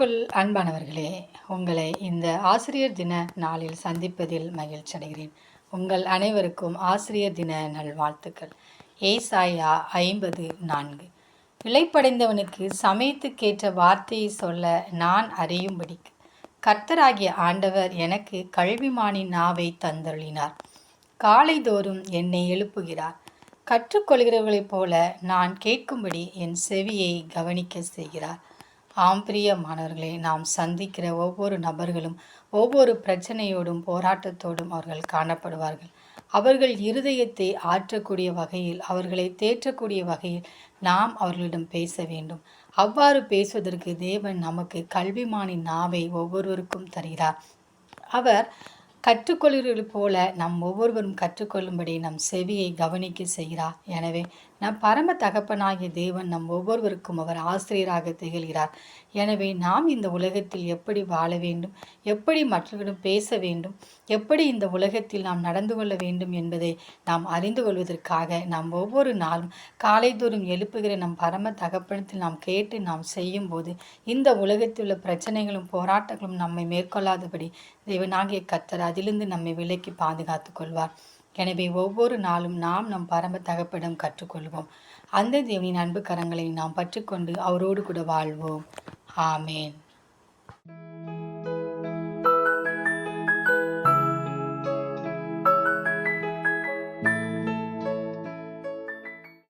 கிறிஸ்துவுக்குள் அன்பானவர்களே, உங்களை இந்த ஆசிரியர் தின நாளில் சந்திப்பதில் மகிழ்ச்சி அடைகிறேன். உங்கள் அனைவருக்கும் ஆசிரியர் தின நல்வாழ்த்துக்கள். ஏசாயா 54. இளைப்படைந்தவனுக்கு சமயத்துக்கேற்ற வார்த்தையை சொல்ல நான் அறியும்படிக்கு கர்த்தராகிய ஆண்டவர் எனக்கு கல்விமானின் நாவை தந்தருளினார். காலைதோறும் என்னை எழுப்புகிறார். கற்றுக்கொள்கிறவர்களைப் போல நான் கேட்கும்படி என் செவியை கவனிக்க செய்கிறார். பிரியமானவர்களே, நாம் சந்திக்கிற ஒவ்வொரு நபர்களும் ஒவ்வொரு பிரச்சனையோடும் போராட்டத்தோடும் அவர்கள் காணப்படுவார்கள். அவர்கள் இருதயத்தை ஆற்றக்கூடிய வகையில், அவர்களை தேற்றக்கூடிய வகையில் நாம் அவர்களிடம் பேச வேண்டும். அவ்வாறு பேசுவதற்கு தேவன் நமக்கு கல்விமானின் நாவை ஒவ்வொருவருக்கும் தருகிறார். அவர் கற்றுக்கொள்கிறவர்கள் போல நம் ஒவ்வொருவரும் கற்றுக்கொள்ளும்படி நம் செவியை கவனிக்க செய்கிறார். எனவே நம் பரம தகப்பனாகிய தேவன் நம் ஒவ்வொருவருக்கும் அவர் ஆசிரியராக திகழ்கிறார். எனவே நாம் இந்த உலகத்தில் எப்படி வாழ வேண்டும், எப்படி மற்றவர்களிடம் பேச வேண்டும், எப்படி இந்த உலகத்தில் நாம் நடந்து கொள்ள வேண்டும் என்பதை நாம் அறிந்து கொள்வதற்காக நாம் ஒவ்வொரு நாளும் காலைதோறும் எழுப்புகிற நம் பரம தகப்பனத்தில் நாம் கேட்டு நாம் செய்யும் போது இந்த உலகத்தில் உள்ள பிரச்சனைகளும் போராட்டங்களும் நம்மை மேற்கொள்ளாதபடி தேவனாகிய கர்த்தர் அதிலிருந்து நம்மை விலக்கி பாதுகாத்து கொள்வார். எனவே ஒவ்வொரு நாளும் நாம் நம் பரம தகப்பனிடம் கற்றுக்கொள்வோம். அந்த தேவனின் அன்பு கரங்களை நாம் பற்றிக்கொண்டு அவரோடு கூட வாழ்வோம். ஆமேன்.